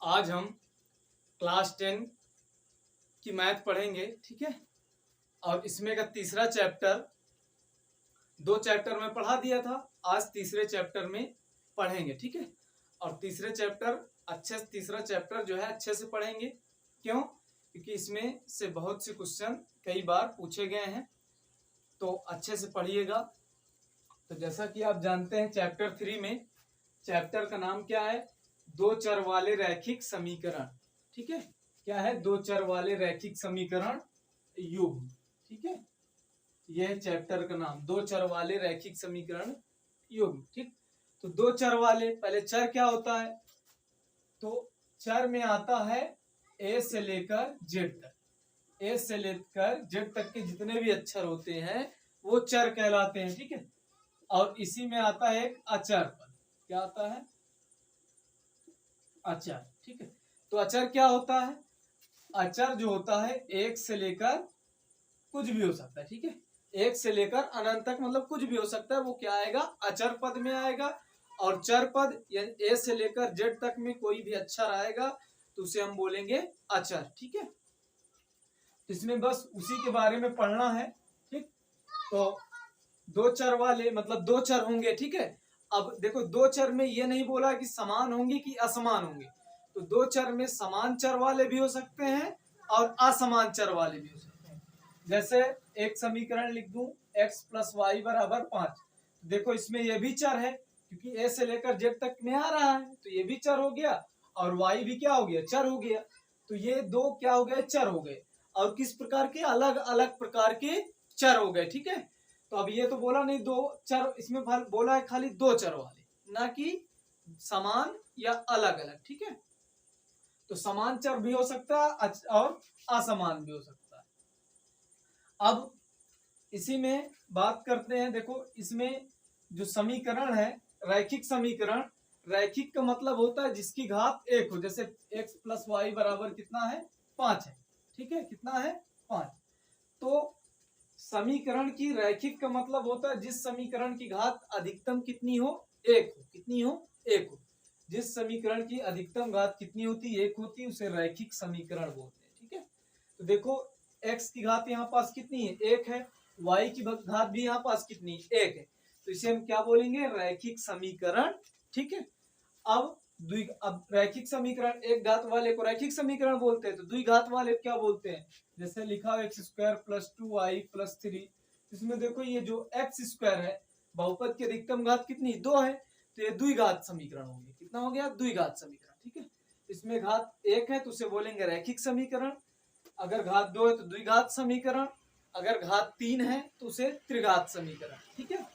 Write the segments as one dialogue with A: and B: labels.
A: आज हम क्लास 10 की मैथ पढ़ेंगे, ठीक है। और इसमें का तीसरा चैप्टर, 2 चैप्टर में पढ़ा दिया था, आज तीसरे चैप्टर में पढ़ेंगे, ठीक है। और तीसरा चैप्टर जो है अच्छे से पढ़ेंगे। क्यों? क्योंकि इसमें से बहुत से क्वेश्चन कई बार पूछे गए हैं, तो अच्छे से पढ़िएगा। तो जैसा कि आप जानते हैं चैप्टर 3 में, चैप्टर का नाम क्या है? दो चर वाले रैखिक समीकरण, ठीक है। क्या है? दो चर वाले रैखिक समीकरण युग्म, ठीक है। यह है चैप्टर का नाम, दो चर वाले रैखिक समीकरण युग्म, ठीक। तो दो चर वाले, पहले चर क्या होता है? तो चर में आता है ए से लेकर जेड तक, ए से लेकर जेड तक के जितने भी अक्षर होते हैं वो चर कहलाते हैं, ठीक है। और इसी में आता है एक अचर पद। क्या आता है? अचर, ठीक है। तो अचर क्या होता है? अचर जो होता है एक से लेकर कुछ भी हो सकता है, ठीक है। एक से लेकर अनंत तक, मतलब कुछ भी हो सकता है, वो क्या आएगा? अचर पद में आएगा। और चर पद यानी ए से लेकर जेड तक में कोई भी अक्षर आएगा तो उसे हम बोलेंगे अचर, ठीक है। इसमें बस उसी के बारे में पढ़ना है, ठीक। तो दो चर वाले मतलब दो चर होंगे, ठीक है। अब देखो, दो चर में ये नहीं बोला कि समान होंगे कि असमान होंगे। तो दो चर में समान चर वाले भी हो सकते हैं और असमान चर वाले भी हो सकते हैं। जैसे एक समीकरण लिख दूं, x + y = 5। देखो इसमें ये भी चर है, क्योंकि a से लेकर z तक में आ रहा है, तो ये भी चर हो गया और y भी क्या हो गया? चर हो गया। तो ये दो क्या हो गए? चर हो गए। और किस प्रकार के? अलग अलग प्रकार के चर हो गए, ठीक है। तो अब ये तो बोला नहीं दो चर, इसमें बोला है खाली दो चर वाले, ना कि समान या अलग अलग, ठीक है। तो समान चर भी हो सकता है और असमान भी हो सकता है। अब इसी में बात करते हैं। देखो इसमें जो समीकरण है, रैखिक समीकरण, रैखिक का मतलब होता है जिसकी घात एक हो। जैसे x + y = कितना है? 5 है, ठीक है। कितना है? 5। तो समीकरण की रैखिक का मतलब होता है जिस समीकरण की घात अधिकतम कितनी हो? एक हो। कितनी हो? एक हो। जिस समीकरण की अधिकतम घात कितनी होती? एक होती, उसे रैखिक समीकरण बोलते हैं, ठीक है। तो देखो x की घात यहाँ पास कितनी है? एक है। y की घात भी यहाँ पास कितनी है? एक है। तो इसे हम क्या बोलेंगे? रैखिक समीकरण, ठीक है। अब रैखिक समीकरण, एक घात वाले को रैखिक समीकरण बोलते हैं, तो द्विघात वाले क्या बोलते हैं? जैसे लिखा हो x² + 2y + 3। इसमें देखो ये जो x² है, बहुपद की अधिकतम घात कितनी? 2 है, तो ये द्विघात समीकरण हो गया। कितना हो गया? द्विघात समीकरण, ठीक है। इसमें घात एक है तो उसे बोलेंगे रैखिक समीकरण। अगर घात 2 है तो द्विघात समीकरण। अगर घात 3 है तो उसे त्रिघात समीकरण, ठीक है।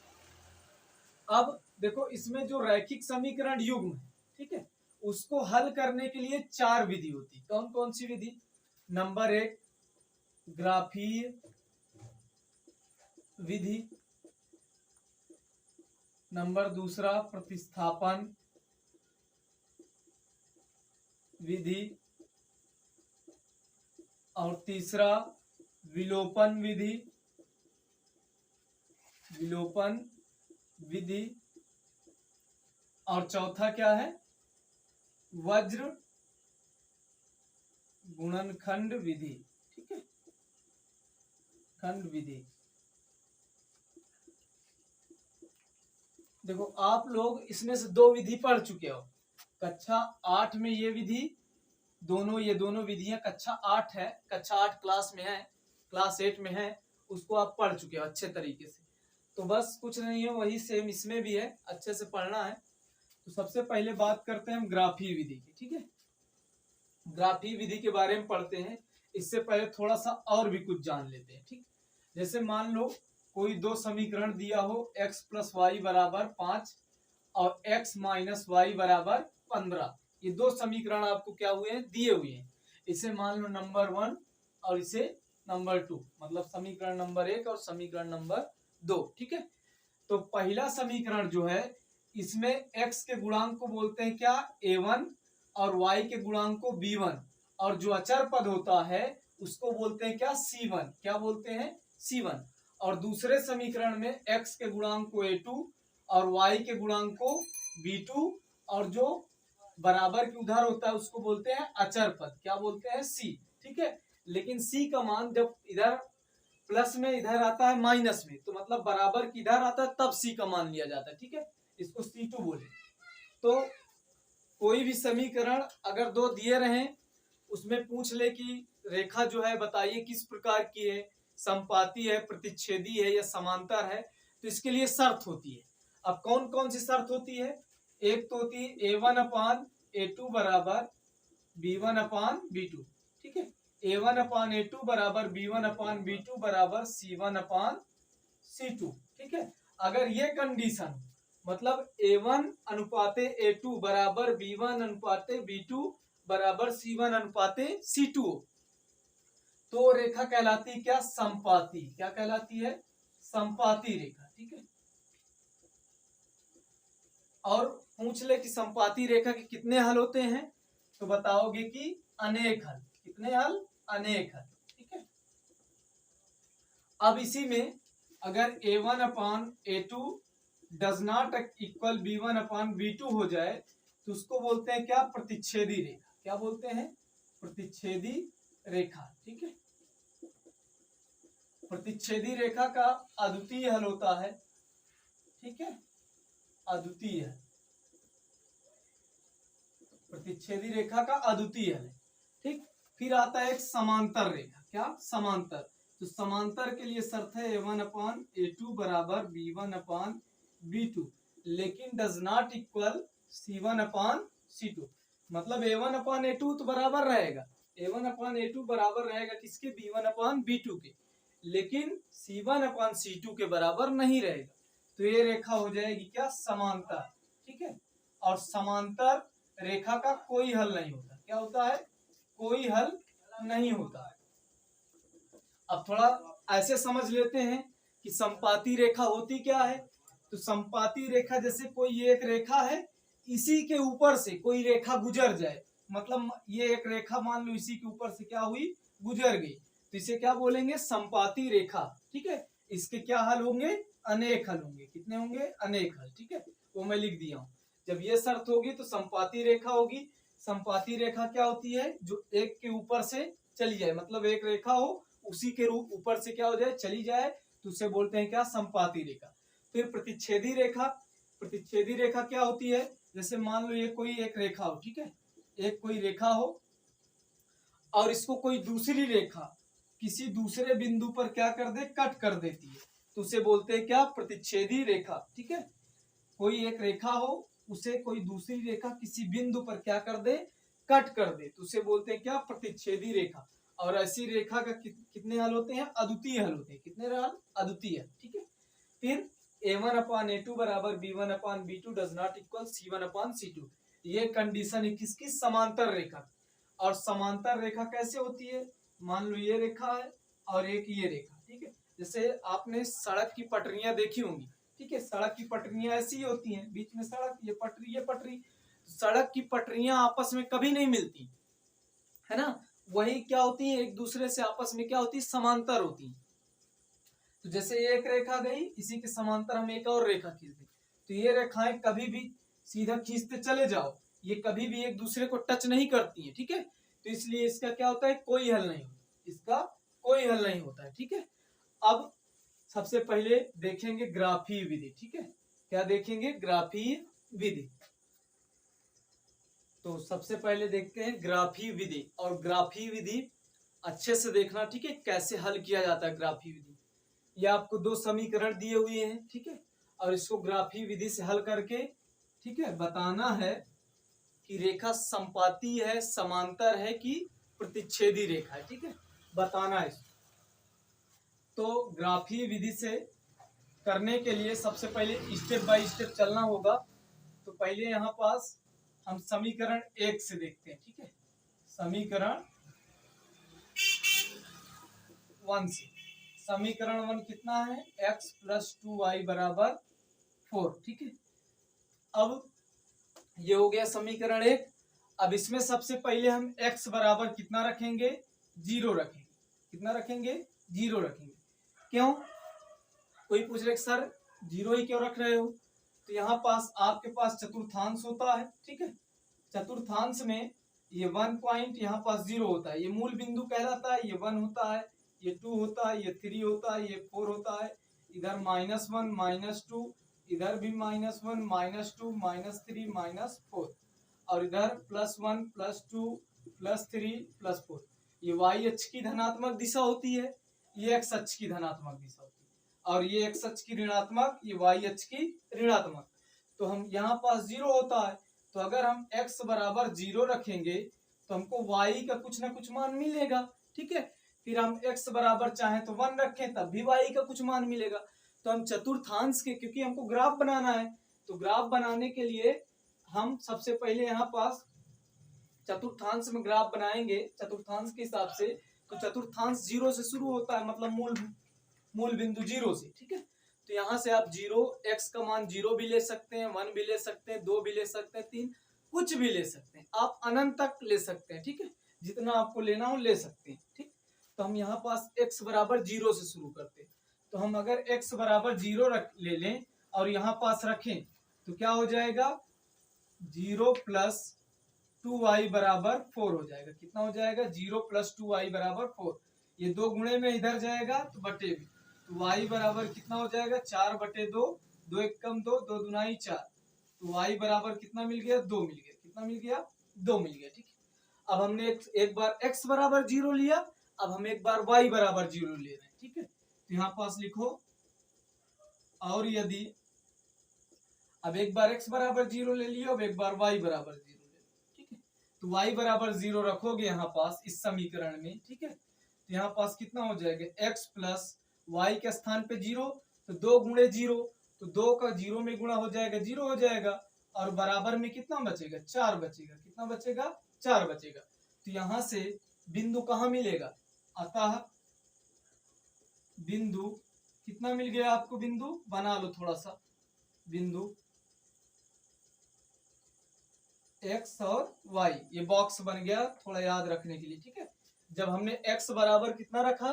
A: अब देखो इसमें जो रैखिक समीकरण युग्म है, ठीक है, उसको हल करने के लिए 4 विधि होती। कौन कौन सी विधि? नंबर 1 ग्राफीय विधि, नंबर 2 प्रतिस्थापन विधि, और तीसरा विलोपन विधि, विलोपन विधि, और चौथा क्या है? वज्र गुणनखंड विधि, ठीक है, खंड विधि। देखो आप लोग इसमें से 2 विधि पढ़ चुके हो। कक्षा 8 में ये विधि, ये दोनों विधियां कक्षा 8 है, कक्षा 8 क्लास में है, क्लास 8 में है, उसको आप पढ़ चुके हो अच्छे तरीके से। तो बस कुछ नहीं है, वही सेम इसमें भी है, अच्छे से पढ़ना है। तो सबसे पहले बात करते हैं हम ग्राफीय विधि की, ठीक है। ग्राफीय विधि के बारे में पढ़ते हैं। इससे पहले थोड़ा सा और भी कुछ जान लेते हैं, ठीक। जैसे मान लो कोई दो समीकरण दिया हो, x + y = 5 और x - y = 15। ये दो समीकरण आपको क्या हुए हैं? दिए हुए हैं। इसे मान लो नंबर 1 और इसे नंबर 2, मतलब समीकरण नंबर 1 और समीकरण नंबर 2, ठीक है। तो पहला समीकरण जो है, इसमें x के गुणांक को बोलते हैं क्या? a1 और y के गुणांक को b1, और जो अचर पद होता है उसको बोलते हैं क्या? c1। क्या बोलते हैं? c1। और दूसरे समीकरण में x के गुणांक को a2 और y के गुणांक को b2, और जो बराबर की उधर होता है उसको बोलते हैं अचर पद, क्या बोलते हैं, सी, ठीक है। लेकिन सी का मान जब इधर प्लस में इधर आता है माइनस में, तो मतलब बराबर की इधर आता है तब सी का मान लिया जाता है, ठीक है। इसको C2 बोले। तो कोई भी समीकरण अगर दो दिए रहे, उसमें पूछ ले कि रेखा जो है बताइए किस प्रकार की है, समपाती है, प्रतिच्छेदी है या समांतर है, तो इसके लिए शर्त होती है। अब कौन कौन सी शर्त होती है, एक तो होती है A1/A2 बराबर B1/B2, ठीक है। A1/A2 बराबर B1/B2 बराबर C1/C2, ठीक है। अगर ये कंडीशन मतलब A1/A2 बराबर B1/B2 बराबर C1/C2, तो रेखा कहलाती क्या, संपाती, क्या कहलाती है, संपाती रेखा, ठीक है। और पूछ ले कि संपाती रेखा के कितने हल होते हैं, तो बताओगे कि अनेक हल, कितने हल, अनेक हल, ठीक है। अब इसी में अगर A1/A2 does not equal B1/B2 हो जाए, तो उसको बोलते हैं क्या, प्रतिच्छेदी रेखा, क्या बोलते हैं, प्रतिच्छेदी रेखा, ठीक है। प्रतिच्छेदी रेखा का अद्वितीय हल होता है, ठीक है, अद्वितीय हल, प्रतिच्छेदी रेखा का अद्वितीय हल, ठीक। फिर आता है एक समांतर रेखा, क्या, समांतर। तो समांतर के लिए शर्त है A1/A2 बराबर B1/B2, लेकिन डज नॉट इक्वल C1/C2। मतलब A1/A2 तो बराबर रहेगा, A1/A2 बराबर रहेगा किसके, B1/B2 के, लेकिन C1/C2 के बराबर नहीं रहेगा। तो ये रेखा हो जाएगी क्या, समांतर, ठीक है। और समांतर रेखा का कोई हल नहीं होता, क्या होता है, कोई हल नहीं होता। अब थोड़ा ऐसे समझ लेते हैं कि संपाती रेखा होती क्या है। तो संपाती रेखा जैसे कोई एक रेखा है, इसी के ऊपर से कोई रेखा गुजर जाए, मतलब ये एक रेखा मान लो इसी के ऊपर से क्या हुई, गुजर गई, तो इसे क्या बोलेंगे, संपाती रेखा, ठीक है। इसके क्या हल होंगे, अनेक हल होंगे, कितने होंगे, अनेक हल, ठीक है। वो मैं लिख दिया हूं। जब ये शर्त होगी तो संपाती रेखा होगी। संपाती रेखा क्या होती है, जो एक के ऊपर से चली जाए, मतलब एक रेखा हो उसी के रूप ऊपर से क्या हो जाए, चली जाए, तो उसे बोलते हैं क्या, संपाती रेखा। फिर प्रतिच्छेदी रेखा, प्रतिच्छेदी रेखा क्या होती है, जैसे मान लो ये कोई एक रेखा हो, ठीक है, एक कोई रेखा हो और इसको कोई दूसरी रेखा किसी दूसरे बिंदु पर क्या कर दे, कट कर देती है, तो उसे बोलते हैं क्या, प्रतिच्छेदी रेखा, ठीक है। कोई एक रेखा हो, उसे कोई दूसरी रेखा किसी बिंदु पर क्या कर दे, कट कर दे, तो उसे बोलते हैं क्या, प्रतिच्छेदी रेखा। और ऐसी रेखा का कितने हल होते हैं, अद्वितीय हल होते हैं, कितने हल, अद्वितीय, ठीक है। फिर A1/A2 बराबर B1/B2 does not equal C1/C2, ये कंडीशन है किसकी, समांतर रेखा। और समांतर रेखा कैसे होती है, मान लो ये रेखा है और एक ये रेखा, ठीक है। जैसे आपने सड़क की पटरियां देखी होंगी, ठीक है, सड़क की पटरियां ऐसी होती हैं, बीच में सड़क, ये पटरी, ये पटरी। सड़क की पटरियां आपस में कभी नहीं मिलती, है ना, वही क्या होती है, एक दूसरे से आपस में क्या होती है, समांतर होती है। तो जैसे एक रेखा गई, इसी के समांतर हम एक और रेखा खींच दें, तो ये रेखाएं कभी भी सीधा खींचते चले जाओ, ये कभी भी एक दूसरे को टच नहीं करती है, ठीक है। तो इसलिए इसका क्या होता है, कोई हल नहीं होता, इसका कोई हल नहीं होता है, ठीक है। अब सबसे पहले देखेंगे ग्राफीय विधि, ठीक है, क्या देखेंगे, ग्राफीय विधि। तो सबसे पहले देखते हैं ग्राफीय विधि, और ग्राफीय विधि अच्छे से देखना, ठीक है, कैसे हल किया जाता है ग्राफीय विधि। ये आपको दो समीकरण दिए हुए हैं, ठीक है, और इसको ग्राफीय विधि से हल करके, ठीक है, बताना है कि रेखा संपाती है, समांतर है कि प्रतिच्छेदी रेखा है, ठीक है, बताना है। तो ग्राफीय विधि से करने के लिए सबसे पहले स्टेप बाय स्टेप चलना होगा। तो पहले यहाँ पास हम समीकरण 1 से देखते हैं, ठीक है, समीकरण 1 से। समीकरण 1 कितना है, x + 2y = 4, ठीक है। अब ये हो गया समीकरण 1। अब इसमें सबसे पहले हम x बराबर कितना रखेंगे, 0 रखेंगे, कितना रखेंगे, 0 रखेंगे। क्यों, कोई पूछ रहे सर 0 ही क्यों रख रहे हो, तो यहाँ पास आपके पास चतुर्थांश होता है, ठीक है, चतुर्थांश में ये 1 पॉइंट यहाँ पास 0 होता है, ये मूल बिंदु कहलाता है, ये 1 होता है, ये 2 होता है, ये 3 होता है, ये 4 होता है, इधर -1 -2, इधर भी -1 -2 -3 -4, और इधर +1 +2 +3 +4। ये y अक्ष की धनात्मक दिशा होती है, ये x अक्ष की धनात्मक दिशा होती है, और ये x अक्ष की ऋणात्मक, ये y अक्ष की ऋणात्मक। तो हम यहाँ पास 0 होता है, तो अगर हम x बराबर 0 रखेंगे तो हमको y का कुछ ना कुछ मान मिलेगा, ठीक है। फिर हम x बराबर चाहे तो 1 रखें तब भी y का कुछ मान मिलेगा। तो हम चतुर्थांश के, क्योंकि हमको ग्राफ बनाना है, तो ग्राफ बनाने के लिए हम सबसे पहले यहाँ पास चतुर्थांश में ग्राफ बनाएंगे चतुर्थांश के हिसाब से। तो चतुर्थांश 0 से शुरू होता है, मतलब मूल बिंदु 0 से, ठीक है। तो यहाँ से आप 0, x का मान 0 भी ले सकते हैं, 1 भी ले सकते हैं, 2 भी ले सकते हैं, 3, कुछ भी ले सकते हैं, आप अनंत तक ले सकते हैं, ठीक है। जितना आपको लेना हो ले सकते हैं, ठीक। तो हम यहाँ पास x बराबर 0 से शुरू करते हैं। तो हम अगर x बराबर 0 ले लें और यहाँ पास रखें तो क्या हो जाएगा, 0 + 2y बराबर 4 हो जाएगा। कितना हो जाएगा, 0 + 2y बराबर 4। ये 2 गुणे में इधर जाएगा तो बटे में, तो y बराबर कितना हो जाएगा, 4/2, 2 1 कम 2, 2 दूनाई 4। तो y बराबर कितना मिल गया, 2 मिल गया। कितना मिल गया, 2 मिल गया, ठीक है। अब हमने एक बार x बराबर 0 लिया, अब हम एक बार y बराबर 0 ले रहे हैं, ठीक है। तो यहाँ पास लिखो, और यदि अब एक बार x बराबर 0 ले लियो, अब एक बार y बराबर 0 ले लियो, ठीक है। तो y बराबर 0 रखोगे यहाँ पास इस समीकरण में, ठीक है। तो यहाँ पास कितना हो जाएगा, x + y के स्थान पे 0, तो 2 गुणे 0, तो 2 का 0 में गुणा हो जाएगा, 0 हो जाएगा, और बराबर में कितना बचेगा, 4 बचेगा। कितना बचेगा, 4 बचेगा। तो यहाँ से बिंदु कहाँ मिलेगा, अतः बिंदु कितना मिल गया आपको, बिंदु बना लो थोड़ा सा, बिंदु x और y, ये बॉक्स बन गया थोड़ा याद रखने के लिए, ठीक है। जब हमने x बराबर कितना रखा,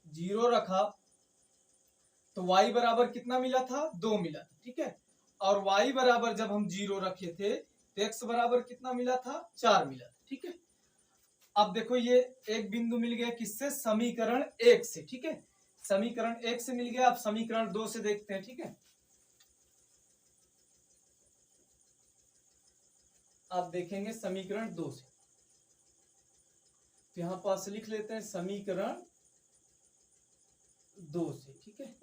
A: 0 रखा, तो y बराबर कितना मिला था, 2 मिला, ठीक है। और y बराबर जब हम 0 रखे थे तो x बराबर कितना मिला था, 4 मिला, ठीक है। अब देखो ये एक बिंदु मिल गया किससे, समीकरण 1 से, ठीक है। समीकरण 1 से मिल गया। अब समीकरण 2 से देखते हैं, ठीक है। आप देखेंगे समीकरण 2 से, तो यहां पास लिख लेते हैं समीकरण 2 से, ठीक है।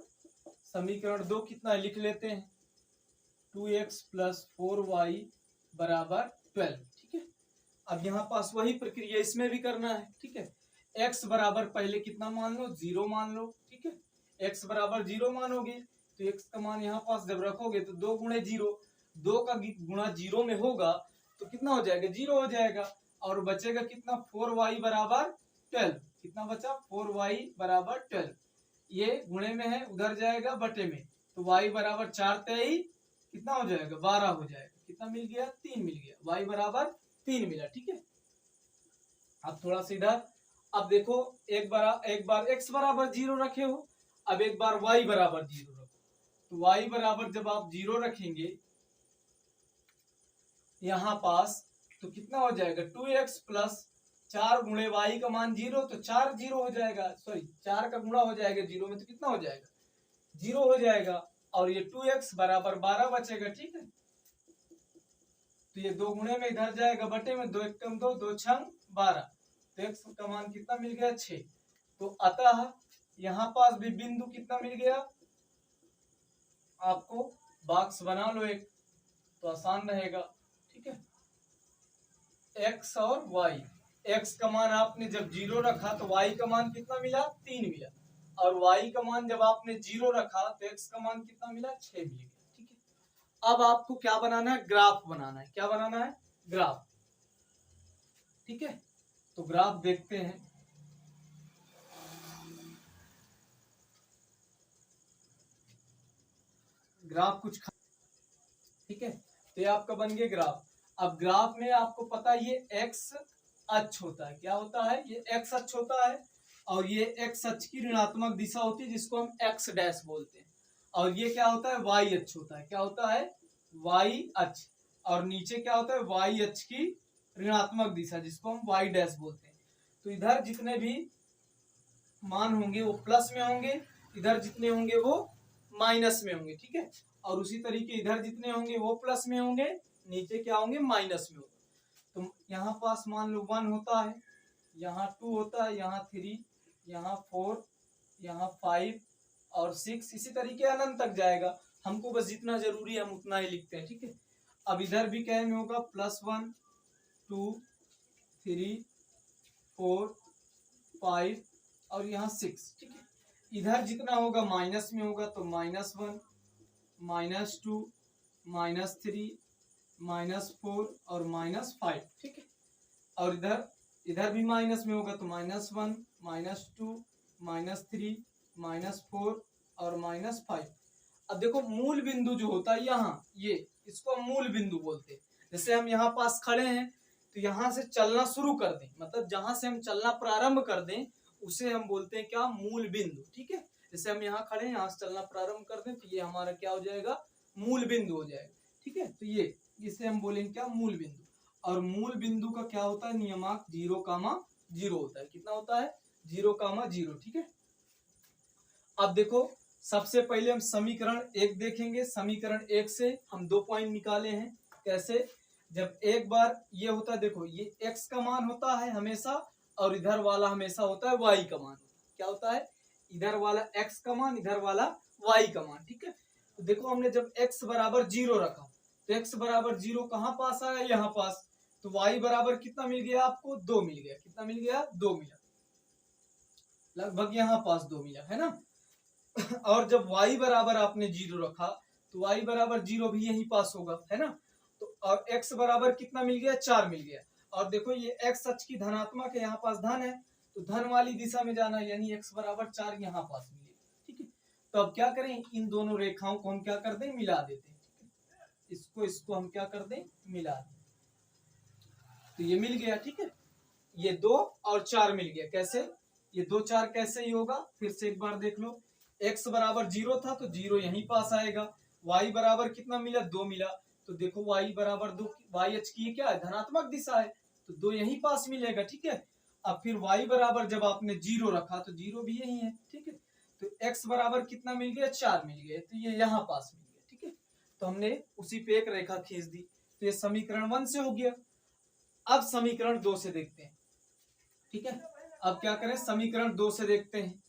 A: समीकरण 2 कितना है, लिख लेते हैं, 2x + 4y बराबर 12, ठीक है। अब यहाँ पास वही प्रक्रिया इसमें भी करना है, ठीक है। x बराबर पहले कितना मान लो, 0 मान लो, ठीक है। x बराबर 0 मानोगे तो x का मान यहाँ पास जब रखोगे तो 2 गुणे 0, 2 का गुणा 0 में होगा तो कितना हो जाएगा, 0 हो जाएगा, और बचेगा कितना, 4y बराबर 12। कितना बचा, 4y बराबर 12। ये गुणे में है, उधर जाएगा बटे में, तो y बराबर 4 तेई कितना हो जाएगा, 12 हो जाएगा। कितना मिल गया, 3 मिल गया, y बराबर 3 मिला, ठीक है। अब थोड़ा सा इधर, अब देखो एक बार x बराबर 0 रखे हो, अब एक बार y बराबर 0 रखो। तो y बराबर जब आप 0 रखेंगे यहाँ पास तो कितना हो जाएगा, 2x + 4 गुणे y का मान 0, तो 4 0 हो जाएगा, सॉरी 4 का गुणा हो जाएगा 0 में, तो कितना हो जाएगा, 0 हो जाएगा, और ये 2x बराबर 12 बचेगा, ठीक है। तो ये 2 गुणे में इधर जाएगा बटे में, 2 1 कम 2, 2 6 12, तो x का मान कितना मिल गया, 6। तो अतः यहाँ पास भी बिंदु कितना मिल गया आपको, बॉक्स बना लो एक, तो आसान रहेगा, ठीक है। x और y, x का मान आपने जब 0 रखा तो y का मान कितना मिला, 3 मिला, और y का मान जब आपने 0 रखा तो x का मान कितना मिला, 6 मिल गया, ठीक है। अब आपको क्या बनाना है, ग्राफ बनाना है। क्या बनाना है, ग्राफ, ठीक है। तो ग्राफ देखते हैं, ग्राफ कुछ, ठीक है। तो ये आपका बन गया ग्राफ। अब ग्राफ में आपको पता है ये x अक्ष होता है, क्या होता है, ये x अक्ष होता है, और ये x अक्ष की ऋणात्मक दिशा होती है जिसको हम x डैश बोलते हैं, और ये क्या होता है, y अक्ष होता है। क्या होता है, y अक्ष, और नीचे क्या होता है वाई अक्ष की ऋणात्मक दिशा जिसको हम वाई डैश बोलते हैं। तो इधर जितने भी मान होंगे वो प्लस में होंगे, इधर जितने होंगे वो माइनस में होंगे, ठीक है। और उसी तरीके इधर जितने होंगे वो प्लस में होंगे, नीचे क्या होंगे माइनस में होंगे। तो यहाँ पास मान लो 1 होता है, यहाँ 2 होता है, यहाँ 3, यहाँ 4, यहाँ 5 और 6, इसी तरीके अनंत तक जाएगा। हमको बस जितना जरूरी है हम उतना ही लिखते हैं, ठीक है। अब इधर भी क्या में होगा +1 2 3 4 5 और यहाँ 6, ठीक है। इधर जितना होगा माइनस में होगा तो -1 -2 -3 -4 और -5, ठीक है। और इधर भी माइनस में होगा तो -1 -2 -3 -4 और -5। अब देखो मूल बिंदु जो होता है यहाँ, ये इसको हम मूल बिंदु बोलते हैं। जैसे हम यहाँ पास खड़े हैं तो यहाँ से चलना शुरू कर दें, मतलब जहां से हम चलना प्रारंभ कर दें उसे हम बोलते हैं क्या मूल बिंदु, ठीक है। जैसे हम यहाँ खड़े हैं, यहाँ से चलना प्रारंभ कर दें तो ये हमारा क्या हो जाएगा मूल बिंदु हो जाएगा, ठीक है। तो ये इसे हम बोलेंगे क्या मूल बिंदु। और मूल बिंदु का क्या होता है नियमांक 0,0 होता है। कितना होता है 0,0, ठीक है। अब देखो सबसे पहले हम समीकरण 1 देखेंगे। समीकरण 1 से हम 2 पॉइंट निकाले हैं। कैसे, जब एक बार ये होता है, देखो ये x का मान होता है हमेशा और इधर वाला हमेशा होता है y का मान। क्या होता है इधर वाला x का मान, इधर वाला y का मान, ठीक है। तो देखो हमने जब x बराबर 0 रखा तो x बराबर 0 कहाँ पास आया यहाँ पास, तो y बराबर कितना मिल गया आपको 2 मिल गया। कितना मिल गया 2 मिला, लगभग यहाँ पास 2 मिला है ना। और जब y बराबर आपने 0 रखा तो y बराबर 0 भी यहीं पास होगा है ना। तो और x बराबर कितना मिल गया 4 मिल गया। और देखो ये x अक्ष की धनात्मक है, यहाँ पास धन है तो धन वाली दिशा में जाना, यानी x बराबर 4 यहाँ पास मिले, ठीक है। तो अब क्या करें, इन दोनों रेखाओं को हम क्या कर दें मिला देते हैं, ठीक है। इसको हम क्या कर दें मिला दें, तो ये मिल गया, ठीक है। ये 2 और 4 मिल गया। कैसे, ये 2 4 कैसे ही होगा, फिर से एक बार देख लो। x बराबर 0 था तो 0 यहीं पास आएगा। y बराबर कितना मिला 2 मिला, तो देखो y बराबर 2, y अक्ष की क्या है धनात्मक दिशा है तो 2 यहीं पास मिलेगा, ठीक है। अब फिर y बराबर जब आपने 0 रखा तो 0 भी यही है, ठीक है। तो x बराबर कितना मिल गया 4 मिल गया, तो ये यहाँ पास मिल गया, ठीक है। तो हमने उसी पे एक रेखा खींच दी, तो ये समीकरण 1 से हो गया। अब समीकरण 2 से देखते हैं, ठीक है। अब क्या करें समीकरण 2 से देखते हैं।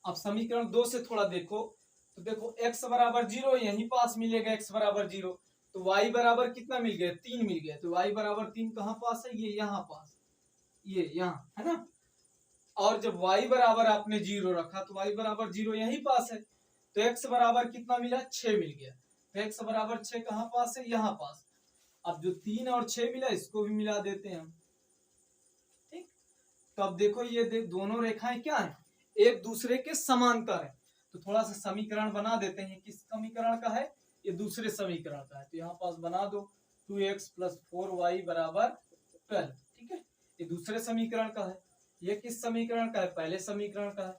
A: अब समीकरण 2 से थोड़ा देखो तो देखो x बराबर 0 यहीं पास मिलेगा, x बराबर 0 तो y बराबर कितना मिल गया 3 मिल गया। तो y बराबर 3 कहाँ पास है, ये यहाँ पास, ये यहाँ है ना। और जब y बराबर आपने 0 रखा तो y बराबर 0 यहीं पास है तो x बराबर कितना मिला 6 मिल गया। तो x बराबर 6 कहाँ पास है यहाँ पास। अब जो 3 और 6 मिला इसको भी मिला देते हैं हम, ठीक। तो अब देखो ये दोनों रेखाएं क्या है एक दूसरे के समांतर है। तो थोड़ा सा समीकरण बना देते हैं, किस समीकरण का है ये दूसरे समीकरण का है। तो यहाँ पास बना दो 2x + 4y बर 12, ठीक है। ये दूसरे समीकरण का है। ये किस समीकरण का है पहले समीकरण का है।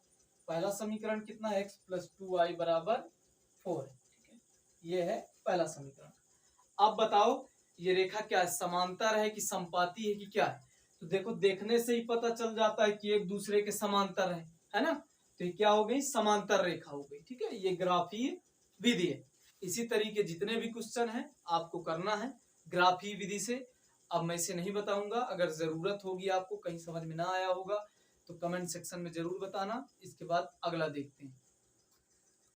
A: पहला समीकरण कितना है x + 2y = 4 है, ठीक है। ये है पहला समीकरण। अब बताओ ये रेखा क्या है समांतर है कि समपाती है कि क्या है। तो देखो देखने से ही पता चल जाता है कि एक दूसरे के समांतर है ना। तो ये क्या हो गई समांतर रेखा हो गई, ठीक है। ये ग्राफीय विधि है। इसी तरीके जितने भी क्वेश्चन हैं आपको करना है ग्राफीय विधि से। अब मैं इसे नहीं बताऊंगा, अगर जरूरत होगी आपको कहीं समझ में ना आया होगा तो कमेंट सेक्शन में जरूर बताना। इसके बाद अगला देखते हैं।